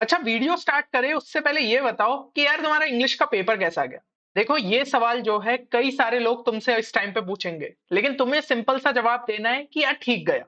अच्छा, video start करें उससे पहले ये बताओ कि यार तुम्हारा इंग्लिश का पेपर कैसा गया? देखो, ये सवाल जो है कई सारे लोग तुमसे इस टाइम पे पूछेंगे, लेकिन तुम्हें सिंपल सा जवाब देना है कि यार ठीक गया।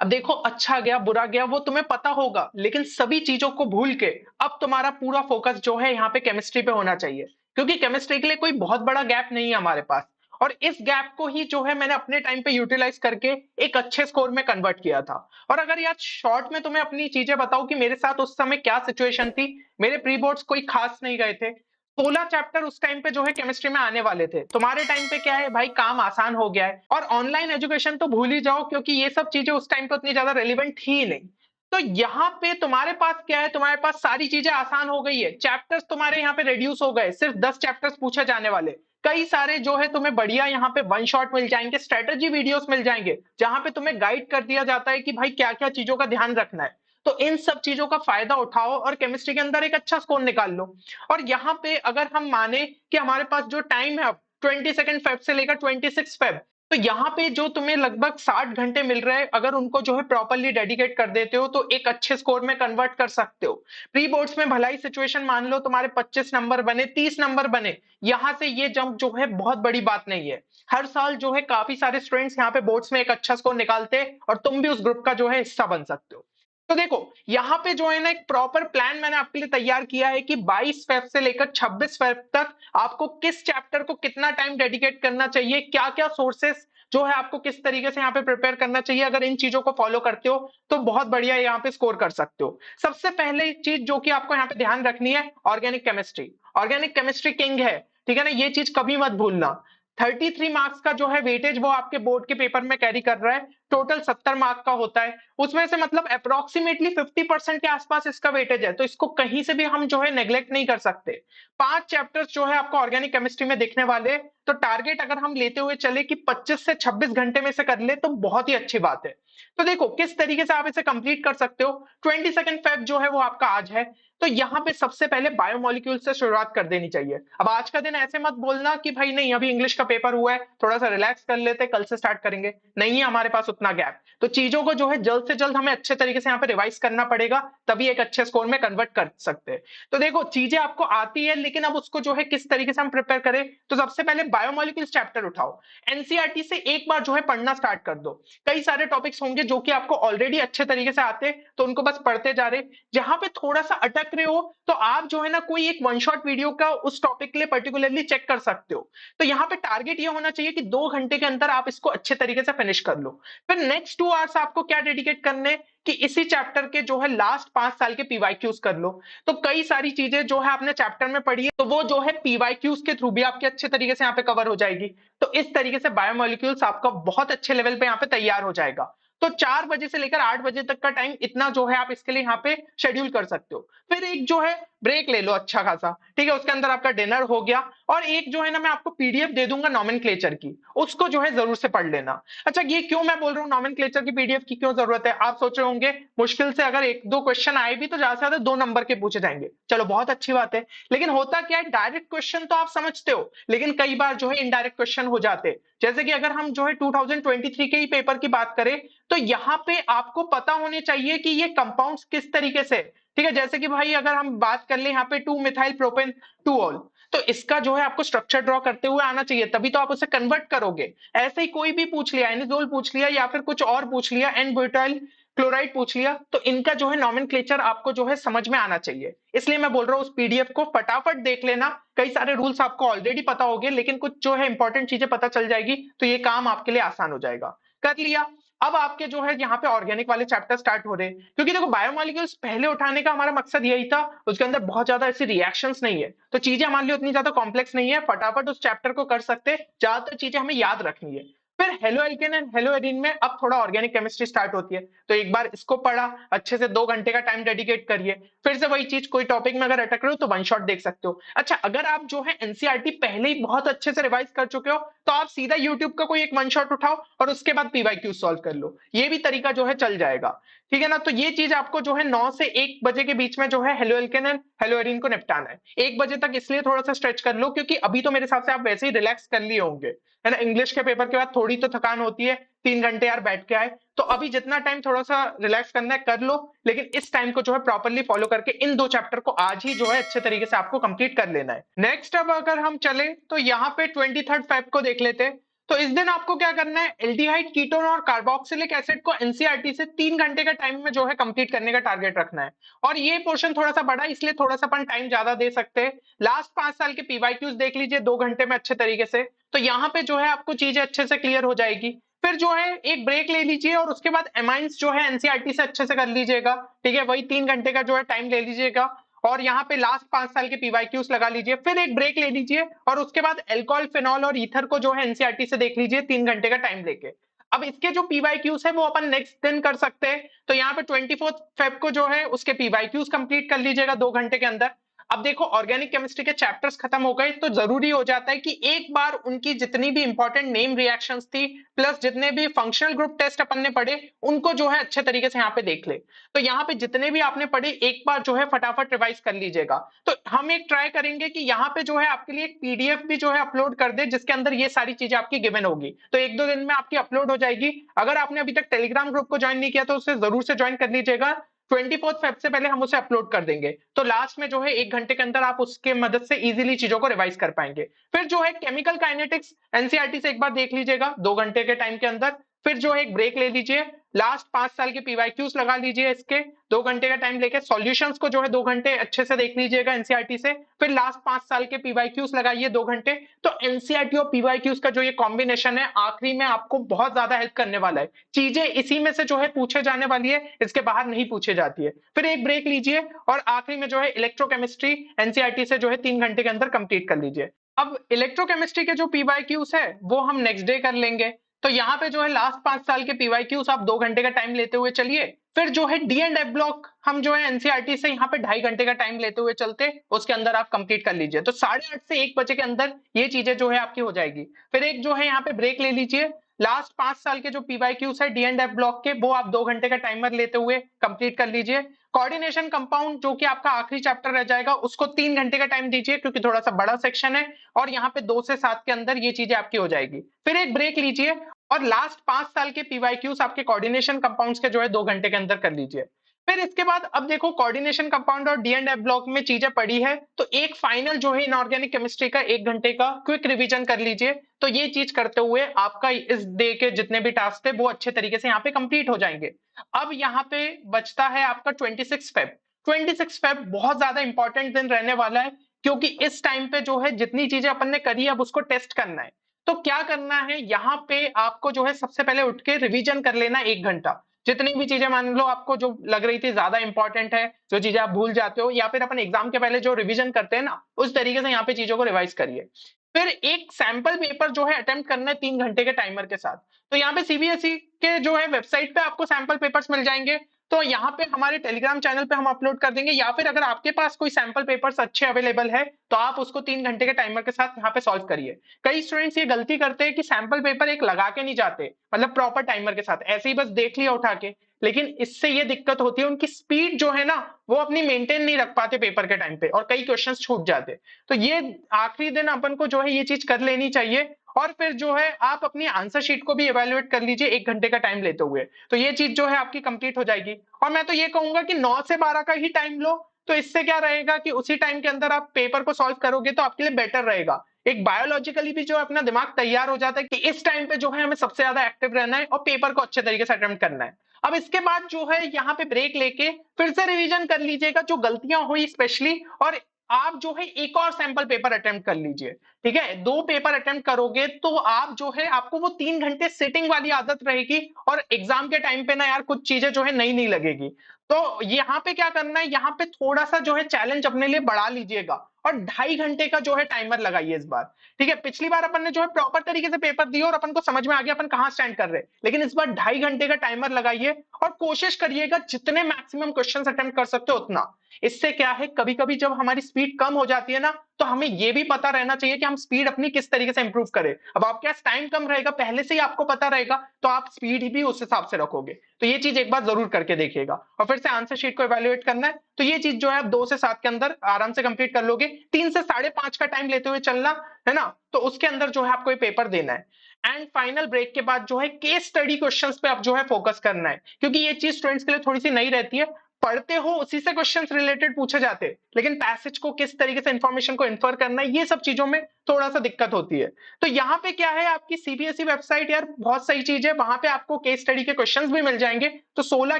अब देखो, अच्छा गया बुरा गया वो तुम्हें पता होगा, लेकिन सभी चीजों को भूल के अब तुम्हारा पूरा फोकस जो है यहाँ पे केमिस्ट्री पे होना चाहिए, क्योंकि केमिस्ट्री के लिए कोई बहुत बड़ा गैप नहीं है हमारे पास। और इस गैप को ही जो है मैंने अपने टाइम पे यूटिलाइज करके एक अच्छे स्कोर में कन्वर्ट किया था। और अगर यार शॉर्ट में तुम्हें अपनी चीजें बताऊं कि मेरे साथ उस समय क्या सिचुएशन थी, मेरे प्री बोर्ड्स कोई खास नहीं गए थे। 16 चैप्टर उस टाइम पे जो है केमिस्ट्री में आने वाले थे। तुम्हारे टाइम पे क्या है भाई, काम आसान हो गया है और ऑनलाइन एजुकेशन तो भूल ही जाओ, क्योंकि ये सब चीजें उस टाइम पे उतनी ज्यादा रेलिवेंट थी ही नहीं। तो यहाँ पे तुम्हारे पास क्या है, तुम्हारे पास सारी चीजें आसान हो गई है, चैप्टर्स तुम्हारे यहाँ पे रिड्यूस हो गए, सिर्फ 10 चैप्टर्स पूछे जाने वाले। कई सारे जो है तुम्हें बढ़िया यहाँ पे वन शॉट मिल जाएंगे, स्ट्रेटेजी वीडियोस मिल जाएंगे, जहां पे तुम्हें गाइड कर दिया जाता है कि भाई क्या क्या चीजों का ध्यान रखना है। तो इन सब चीजों का फायदा उठाओ और केमिस्ट्री के अंदर एक अच्छा स्कोर निकाल लो। और यहाँ पे अगर हम माने कि हमारे पास जो टाइम है अब 22 फेब से लेकर 26 फेब, तो यहाँ पे जो तुम्हें लगभग 60 घंटे मिल रहे हैं, अगर उनको जो है प्रॉपरली डेडिकेट कर देते हो तो एक अच्छे स्कोर में कन्वर्ट कर सकते हो। प्री बोर्ड्स में भलाई सिचुएशन मान लो तुम्हारे 25 नंबर बने, 30 नंबर बने, यहाँ से ये जंप जो है बहुत बड़ी बात नहीं है। हर साल जो है काफी सारे स्टूडेंट्स यहाँ पे बोर्ड्स में एक अच्छा स्कोर निकालते हैं और तुम भी उस ग्रुप का जो है हिस्सा बन सकते हो। तो देखो, यहाँ पे जो है ना एक प्रॉपर प्लान मैंने आपके लिए तैयार किया है कि 22 फेब से लेकर 26 फेब तक आपको किस चैप्टर को कितना टाइम डेडिकेट करना चाहिए, क्या क्या सोर्सेस जो है आपको किस तरीके से यहाँ पे प्रिपेयर करना चाहिए। अगर इन चीजों को फॉलो करते हो तो बहुत बढ़िया यहाँ पे स्कोर कर सकते हो। सबसे पहले चीज जो कि आपको यहाँ पे ध्यान रखनी है, organic chemistry. Organic chemistry king है, ठीक है ना, ये चीज कभी मत भूलना। 33 मार्क्स का जो है वेटेज वो आपके बोर्ड के पेपर में कैरी कर रहा है। टोटल 70 मार्क का होता है, उसमें से मतलब अप्रोक्सीमेटली 50% के आसपास इसका वेटेज है, तो इसको कहीं से भी हम जो है नेग्लेक्ट नहीं कर सकते। 5 चैप्टर्स जो है आपको ऑर्गेनिक केमिस्ट्री में दिखने वाले, तो टारगेट अगर हम लेते हुए चले कि 25 से 26 घंटे में से कर ले तो बहुत ही अच्छी बात है। तो देखो किस तरीके से आप इसे कंप्लीट कर सकते हो। 22 फेब जो है वो आपका आज है, तो यहाँ पे सबसे पहले बायोमोलिक्यूल से शुरुआत कर देनी चाहिए। अब आज का दिन ऐसे मत बोलना कि भाई नहीं अभी इंग्लिश का पेपर हुआ है, थोड़ा सा रिलैक्स कर लेते कल से स्टार्ट करेंगे, नहीं है हमारे पास उतना गैप। तो चीजों को जो है जल्द से जल्द हमें अच्छे तरीके से यहाँ पे रिवाइज करना पड़ेगा, तभी एक अच्छे स्कोर में कन्वर्ट कर सकते हैं। तो देखो चीजें आपको आती है, लेकिन अब उसको जो है किस तरीके से हम प्रिपेयर करें, तो सबसे पहले बायोमोलिक्यूल्स चैप्टर उठाओ। एनसीईआरटी से एक बार जो है पढ़ना स्टार्ट कर दो। कई सारे टॉपिक्स होंगे जो कि आपको ऑलरेडी अच्छे तरीके से आते, तो उनको बस पढ़ते जा रहे। जहां पे थोड़ा सा अटक रहे हो तो आप जो है ना कोई एक वन शॉट वीडियो का उस टॉपिक के लिए पर्टिकुलरली चेक कर सकते हो। तो यहाँ पे टारगेट ये होना चाहिए कि 2 घंटे के अंदर आप इसको अच्छे तरीके से फिनिश कर लो। फिर नेक्स्ट 2 आवर्स आपको क्या डेडिकेट करने कि इसी चैप्टर के जो है लास्ट 5 साल के पीवाईक्यूज कर लो। तो कई सारी चीजें जो है आपने चैप्टर में पढ़ी है, तो वो जो है पीवाईक्यूज के थ्रू भी आपके अच्छे तरीके से यहाँ पे कवर हो जाएगी। तो इस तरीके से बायोमोलिक्यूल्स आपका बहुत अच्छे लेवल पे यहाँ पे तैयार हो जाएगा। तो 4 बजे से लेकर 8 बजे तक का टाइम इतना जो है आप इसके लिए यहाँ पे शेड्यूल कर सकते हो। फिर एक जो है ब्रेक ले लो अच्छा खासा, ठीक है, उसके अंदर आपका डिनर हो गया। और एक जो है ना मैं आपको पीडीएफ दे दूंगा नॉमेनक्लेचर की, उसको जो है जरूर से पढ़ लेना। अच्छा, ये क्यों मैं बोल रहा हूँ नॉमेनक्लेचर की पीडीएफ की क्यों जरूरत है, आप सोच रहे होंगे मुश्किल से अगर एक दो क्वेश्चन आए भी तो ज्यादा से ज्यादा 2 नंबर के पूछे जाएंगे, चलो बहुत अच्छी बात है। लेकिन होता क्या है, डायरेक्ट क्वेश्चन तो आप समझते हो, लेकिन कई बार जो है इनडायरेक्ट क्वेश्चन हो जाते हैं। जैसे कि अगर हम जो है 2023 के ही पेपर की बात करें, तो यहाँ पे आपको पता होने चाहिए कि ये कंपाउंड्स किस तरीके से, ठीक है, जैसे कि भाई अगर हम बात कर ले यहाँ पे 2 मिथाइल प्रोपेन 2 ऑल, तो इसका जो है आपको स्ट्रक्चर ड्रॉ करते हुए आना चाहिए, तभी तो आप उसे कन्वर्ट करोगे। ऐसे ही कोई भी पूछ लिया, एनिजोल पूछ लिया या फिर कुछ और पूछ लिया, एन ब्यूटाइल क्लोराइड पूछ लिया, तो इनका जो है नॉमेनक्लेचर आपको जो है समझ में आना चाहिए। इसलिए मैं बोल रहा हूँ उस पीडीएफ को फटाफट देख लेना। कई सारे रूल्स आपको ऑलरेडी पता होंगे, लेकिन कुछ जो है इंपॉर्टेंट चीजें पता चल जाएगी, तो ये काम आपके लिए आसान हो जाएगा। कर लिया। अब आपके जो है यहाँ पे ऑर्गेनिक वाले चैप्टर स्टार्ट हो रहे हैं, क्योंकि देखो बायोमोलिक्यूल्स पहले उठाने का हमारा मकसद यही था, उसके अंदर बहुत ज्यादा ऐसी रिएक्शंस नहीं है, तो चीजें हमारे लिए उतनी ज्यादा कॉम्प्लेक्स नहीं है, फटाफट उस चैप्टर को कर सकते हैं, ज्यादातर चीजें हमें याद रखनी है। फिर halo alkane and hello arene में अब थोड़ा ऑर्गेनिक केमिस्ट्री स्टार्ट होती है, तो एक बार इसको पढ़ा अच्छे से, 2 घंटे का टाइम डेडिकेट करिए। फिर से वही चीज, कोई टॉपिक में अगर अटक रहे हो तो वन शॉट देख सकते हो। अच्छा, अगर आप जो है एनसीईआरटी पहले ही बहुत अच्छे से रिवाइज कर चुके हो, तो आप सीधा यूट्यूब का कोई एक वन शॉट उठाओ और उसके बाद पीवाईक्यू सॉल्व कर लो, ये भी तरीका जो है चल जाएगा। ठीक है ना? तो ये चीज़ आपको जो है 9 से 1 बजे के बीच में जो है हेलोएल्केन एंड हेलोएरिन को निपटाना है। 1 बजे तक इसलिए थोड़ा-सा स्ट्रेच कर लो क्योंकि अभी तो मेरे हिसाब से आप वैसे ही रिलैक्स कर लिए होंगे, है ना? इंग्लिश के पेपर के बाद थोड़ी तो थकान होती है, 3 घंटे यार बैठ के आए, तो अभी जितना टाइम थोड़ा-सा रिलैक्स करना है कर लो, लेकिन इस टाइम को जो है प्रॉपर्ली फॉलो करके इन 2 चैप्टर को आज ही जो है अच्छे तरीके से आपको कंप्लीट कर लेना है। नेक्स्ट अब अगर हम चले तो यहाँ पे 23 फेब को देख लेते हैं। तो इस दिन आपको क्या करना है, एल्डिहाइड, कीटोन और कार्बोक्सिलिक एसिड को एनसीईआरटी से 3 घंटे का टाइम में जो है कंप्लीट करने का टारगेट रखना है। और ये पोर्शन थोड़ा-सा बड़ा है इसलिए थोड़ा-सा अपन टाइम ज्यादा दे सकते हैं। लास्ट 5 साल के पीवाईक्यूज देख लीजिए 2 घंटे में अच्छे तरीके से। तो यहाँ पे जो है आपको चीजें अच्छे से क्लियर हो जाएगी। फिर जो है एक ब्रेक ले लीजिए और उसके बाद एमाइंस जो है एनसीईआरटी से अच्छे से कर लीजिएगा। ठीक है, वही 3 घंटे का जो है टाइम ले लीजिएगा और यहाँ पे लास्ट 5 साल के पीवाईक्यूज लगा लीजिए। फिर एक ब्रेक ले लीजिए और उसके बाद अल्कोहल, फिनॉल और ईथर को जो है एनसीईआरटी से देख लीजिए 3 घंटे का टाइम लेके। अब इसके जो पीवाईक्यूज है वो अपन नेक्स्ट दिन कर सकते हैं। तो यहाँ पे 24 फेब को जो है उसके पीवाईक्यूज कंप्लीट कर लीजिएगा 2 घंटे के अंदर। अब देखो ऑर्गेनिक केमिस्ट्री के चैप्टर्स खत्म हो गए तो जरूरी हो जाता है कि एक बार उनकी जितनी भी इंपॉर्टेंट नेम रिएक्शंस थी प्लस जितने भी फंक्शनल ग्रुप टेस्ट अपन ने पढ़े उनको जो है अच्छे तरीके से यहाँ पे देख ले। तो यहाँ पे जितने भी आपने पढ़े एक बार जो है फटाफट रिवाइज कर लीजिएगा। तो हम एक ट्राई करेंगे कि यहाँ पे जो है आपके लिए एक पीडीएफ भी जो है अपलोड कर दे जिसके अंदर ये सारी चीजें आपकी गिवन होगी। तो 1-2 दिन में आपकी अपलोड हो जाएगी। अगर आपने अभी तक टेलीग्राम ग्रुप को ज्वाइन नहीं किया तो उसे जरूर से ज्वाइन कर लीजिएगा। 24 फेब से पहले हम उसे अपलोड कर देंगे तो लास्ट में जो है 1 घंटे के अंदर आप उसके मदद से इजीली चीजों को रिवाइज कर पाएंगे। फिर जो है केमिकल काइनेटिक्स एनसीईआरटी से एक बार देख लीजिएगा 2 घंटे के टाइम के अंदर। फिर जो है एक ब्रेक ले लीजिए, लास्ट 5 साल के पीवाईक्यूज लगा लीजिए इसके 2 घंटे का टाइम लेके। सॉल्यूशंस को जो है 2 घंटे अच्छे से देख लीजिएगा एनसीईआरटी से। फिर लास्ट 5 साल के पीवाईक्यूज लगाइए 2 घंटे। तो एनसीईआरटी और पीवाईक्यूज का जो ये कॉम्बिनेशन है आखिरी में आपको बहुत ज्यादा हेल्प करने वाला है। चीजें इसी में से जो है पूछे जाने वाली है, इसके बाहर नहीं पूछे जाती है। फिर एक ब्रेक लीजिए और आखिरी में जो है इलेक्ट्रोकेमिस्ट्री एनसीईआरटी से जो है 3 घंटे के अंदर कंप्लीट कर लीजिए। अब इलेक्ट्रोकेमिस्ट्री के जो पीवाईक्यूज है वो हम नेक्स्ट डे कर लेंगे। तो यहाँ पे जो है लास्ट 5 साल के पीवाईक्यूज आप 2 घंटे का टाइम लेते हुए चलिए। फिर जो है डी एंड एफ ब्लॉक हम जो है एनसीईआरटी से यहाँ पे 2.5 घंटे का टाइम लेते हुए चलते उसके अंदर आप कंप्लीट कर लीजिए। तो 8:30 से 1 बजे के अंदर ये चीजें जो है आपकी हो जाएगी। फिर एक जो है यहाँ पे ब्रेक ले लीजिए। लास्ट 5 साल के जो पीवाईक्यूज है डी एंड एफ ब्लॉक के वो आप 2 घंटे का टाइमर लेते हुए कंप्लीट कर लीजिए। कोऑर्डिनेशन कंपाउंड जो कि आपका आखिरी चैप्टर रह जाएगा उसको 3 घंटे का टाइम दीजिए क्योंकि थोड़ा सा बड़ा सेक्शन है और यहाँ पे 2 से 7 के अंदर ये चीजें आपकी हो जाएगी। फिर एक ब्रेक लीजिए और लास्ट 5 साल के पीवाईक्यूज आपके कोऑर्डिनेशन कंपाउंड्स के जो है 2 घंटे के अंदर कर लीजिए। फिर इसके बाद अब देखो कोऑर्डिनेशन कंपाउंड और डी एंड एफ ब्लॉक में चीजें पड़ी है तो एक फाइनल जो है इनऑर्गेनिक केमिस्ट्री का 1 घंटे का क्विक रिवीजन कर लीजिए। तो ये चीज करते हुए आपका इस डे के जितने भी टास्क थे वो अच्छे तरीके से यहाँ पे कंप्लीट हो जाएंगे। अब यहाँ पे बचता है आपका 26 फेब। 26 फेब बहुत ज्यादा इंपॉर्टेंट दिन रहने वाला है क्योंकि इस टाइम पे जो है जितनी चीजें अपन ने करी अब उसको टेस्ट करना है। तो क्या करना है यहाँ पे आपको जो है सबसे पहले उठ के रिवीजन कर लेना 1 घंटा। जितनी भी चीजें मान लो आपको जो लग रही थी ज्यादा इंपॉर्टेंट है, जो चीजें आप भूल जाते हो या फिर अपन एग्जाम के पहले जो रिवीजन करते हैं ना उस तरीके से यहाँ पे चीजों को रिवाइज करिए। फिर एक सैंपल पेपर जो है अटेम्प्ट करना है 3 घंटे के टाइमर के साथ। तो यहाँ पे सीबीएसई के जो है वेबसाइट पे आपको सैंपल पेपर्स मिल जाएंगे। तो यहाँ पे हमारे टेलीग्राम चैनल पे हम अपलोड कर देंगे या फिर अगर आपके पास कोई सैंपल पेपर्स अच्छे अवेलेबल है तो आप उसको 3 घंटे के टाइमर के साथ यहाँ पे सॉल्व करिए। कई स्टूडेंट्स ये गलती करते हैं कि सैंपल पेपर एक लगा के नहीं जाते, मतलब प्रॉपर टाइमर के साथ ऐसे ही बस देख लिया उठा के। लेकिन इससे ये दिक्कत होती है उनकी स्पीड जो है ना वो अपनी मेंटेन नहीं रख पाते पेपर के टाइम पे और कई क्वेश्चंस छूट जाते। तो ये आखिरी दिन अपन को जो है ये चीज कर लेनी चाहिए। और फिर जो है आप अपनी आंसर शीट को भी इवेल्युएट कर लीजिए 1 घंटे का टाइम लेते हुए। तो ये चीज जो है आपकी कंप्लीट हो जाएगी। और मैं तो ये कहूंगा कि 9 से 12 का ही टाइम लो। तो इससे क्या रहेगा कि उसी टाइम के अंदर आप पेपर को सॉल्व करोगे तो आपके लिए बेटर रहेगा। एक बायोलॉजिकली भी जो अपना दिमाग तैयार हो जाता है कि इस टाइम पे जो है हमें सबसे ज्यादा एक्टिव रहना है और पेपर को अच्छे तरीके से अटेम्प्ट करना है। अब इसके बाद जो है यहाँ पे ब्रेक लेके फिर से रिवीजन कर लीजिएगा जो गलतियां हुई स्पेशली। और आप जो है एक और सैंपल पेपर अटेम्प्ट कर लीजिए। ठीक है, 2 पेपर अटेम्प्ट करोगे तो आप जो है आपको वो 3 घंटे सिटिंग वाली आदत रहेगी और एग्जाम के टाइम पे ना यार कुछ चीजें जो है नई नहीं लगेगी। तो यहाँ पे क्या करना है, यहाँ पे थोड़ा सा जो है चैलेंज अपने लिए बढ़ा लीजिएगा और 2.5 घंटे का जो है टाइमर लगाइए इस बार। ठीक है, पिछली बार अपन ने जो है प्रॉपर तरीके से पेपर दिया और अपन को समझ में आ गया अपन कहाँ स्टैंड कर रहे हैं, लेकिन इस बार 2.5 घंटे का टाइमर लगाइए और कोशिश करिएगा जितने मैक्सिमम क्वेश्चंस अटेम्प्ट कर सकते हो उतना। इससे क्या है कभी कभी जब हमारी स्पीड कम हो जाती है ना तो हमें ये भी पता रहना चाहिए कि हम स्पीड अपनी किस तरीके से इंप्रूव करें। अब आपके पास टाइम कम रहेगा, पहले से ही आपको पता रहेगा, तो आप स्पीड भी उस हिसाब से रखोगे। तो ये चीज एक बार जरूर करके देखिएगा। और फिर से आंसर शीट को इवेल्युएट करना है, तो ये चीज जो है आप 2 से 7 के अंदर आराम से कंप्लीट कर लोगे। 3 से 5.5 का टाइम लेते हुए चलना है ना, तो उसके अंदर जो है आपको ये पेपर देना है। एंड फाइनल ब्रेक के बाद जो है केस स्टडी क्वेश्चंस पे आप जो है फोकस करना है, क्योंकि ये चीज स्टूडेंट्स के लिए थोड़ी सी नई रहती है। पढ़ते हो उसी से क्वेश्चंस रिलेटेड पूछे जाते हैं, लेकिन पैसेज को किस तरीके से इंफॉर्मेशन को इन्फर करना है, ये सब चीजों में थोड़ा सा दिक्कत होती है। तो यहाँ पे क्या है, आपकी सीबीएसई वेबसाइट यार बहुत सही चीज है, वहां पे आपको केस स्टडी के क्वेश्चंस भी मिल जाएंगे। तो 16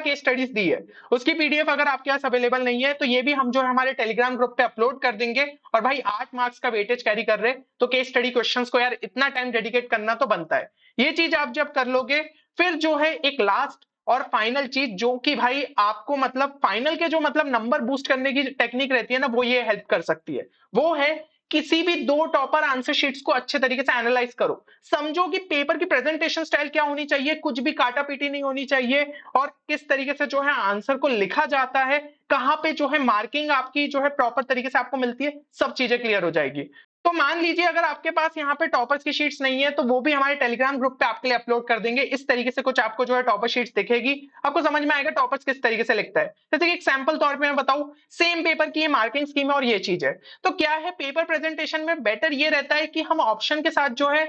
केस स्टडीज दी है, उसकी पीडीएफ अगर आपके पास अवेलेबल नहीं है तो ये भी हम जो है हमारे टेलीग्राम ग्रुप पे अपलोड कर देंगे। और भाई 8 मार्क्स का वेटेज कैरी कर रहे, तो केस स्टडी क्वेश्चंस को यार इतना टाइम डेडिकेट करना तो बनता है। ये चीज आप जब कर लोगे, फिर जो है एक लास्ट और फाइनल चीज जो कि भाई आपको मतलब फाइनल के जो मतलब नंबर बूस्ट करने की टेक्निक रहती है ना, वो ये हेल्प कर सकती है। वो है किसी भी 2 टॉपर आंसर शीट्स को अच्छे तरीके से एनालाइज करो, समझो कि पेपर की प्रेजेंटेशन स्टाइल क्या होनी चाहिए, कुछ भी काटा पीटी नहीं होनी चाहिए, और किस तरीके से जो है आंसर को लिखा जाता है, कहां पे जो है मार्किंग आपकी जो है प्रॉपर तरीके से आपको मिलती है, सब चीजें क्लियर हो जाएगी। तो मान लीजिए अगर आपके पास यहाँ पे टॉपर्स की शीट्स नहीं है, तो वो भी हमारे टेलीग्राम ग्रुप पे आपके लिए अपलोड कर देंगे। इस तरीके से कुछ आपको जो है टॉपर शीट्स दिखेगी, आपको समझ में आएगा टॉपर्स किस तरीके से लिखता है। जैसे कि एक सैंपल तौर पे मैं बताऊं, सेम पेपर की ये मार्किंग स्कीम है और ये चीज है। तो क्या है, पेपर प्रेजेंटेशन में बेटर ये रहता है कि हम ऑप्शन के साथ जो है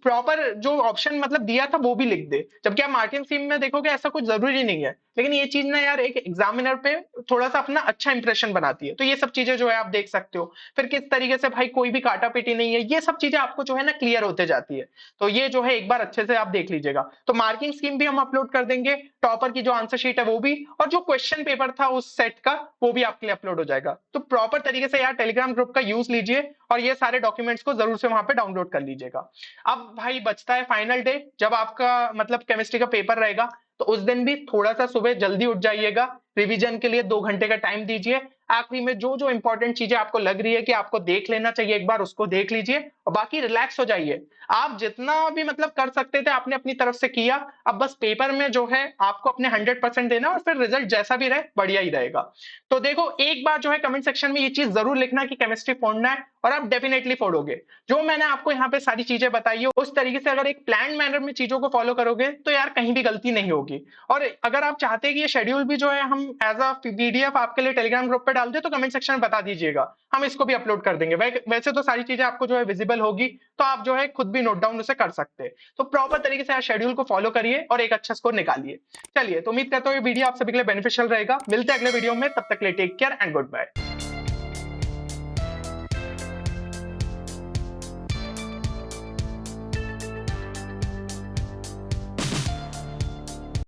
प्रॉपर जो ऑप्शन मतलब दिया था वो भी लिख दे, जबकि आप मार्किंग स्कीम में देखोगे ऐसा कुछ जरूरी नहीं है। लेकिन ये चीज ना यार एक एग्जामिनर पे थोड़ा सा अपना अच्छा इंप्रेशन बनाती है। तो ये सब चीजें जो है आप देख सकते हो। फिर किस तरीके से भाई कोई भी काटा पीटी नहीं है, ये सब चीजें आपको जो है ना क्लियर होते जाती है। तो ये जो है एक बार अच्छे से आप देख लीजिएगा। तो मार्किंग स्कीम भी हम अपलोड कर देंगे, टॉपर की जो आंसर शीट है वो भी, और जो क्वेश्चन पेपर था उस सेट का वो भी आपके लिए अपलोड हो जाएगा। तो प्रॉपर तरीके से यार टेलीग्राम ग्रुप का यूज लीजिए और ये सारे डॉक्यूमेंट्स को जरूर से वहां पे डाउनलोड कर लीजिएगा। अब भाई बचता है फाइनल डे, जब आपका मतलब केमिस्ट्री का पेपर रहेगा, तो उस दिन भी थोड़ा सा सुबह जल्दी उठ जाइएगा, रिवीजन के लिए 2 घंटे का टाइम दीजिए। आखिरी में जो जो इंपॉर्टेंट चीजें आपको लग रही है कि आपको देख लेना चाहिए, एक बार उसको देख लीजिए और बाकी रिलैक्स हो जाइए। आप जितना भी मतलब कर सकते थे आपने अपनी तरफ से किया, अब बस पेपर में जो है आपको अपने 100% देना, और फिर रिजल्ट जैसा भी रहे बढ़िया ही रहेगा। तो देखो एक बार जो है कमेंट सेक्शन में ये चीज जरूर लिखना कि केमिस्ट्री फोड़ना है, और आप डेफिनेटली फोड़ोगे। जो मैंने आपको यहाँ पे सारी चीजें बताई है उस तरीके से अगर एक प्लान मैनर में चीजों को फॉलो करोगे, तो यार कहीं भी गलती नहीं होगी। और अगर आप चाहते हैं कि ये शेड्यूल भी जो है हम एज अ पीडीएफ आपके लिए टेलीग्राम ग्रुप पे डाल दे, तो कमेंट सेक्शन में बता दीजिएगा, हम इसको भी अपलोड कर देंगे। वैसे तो सारी चीजें आपको जो है विजिबल होगी, तो आप जो है खुद भी नोट डाउन उसे कर सकते हैं। तो प्रॉपर तरीके से शेड्यूल को फॉलो करिए और एक अच्छा स्कोर निकालिए। चलिए, तो उम्मीद करता हूँ ये वीडियो आप सभी के लिए बेनिफिशियल रहेगा। मिलते हैं अगले वीडियो में, तब तक के लिए take care and good bye.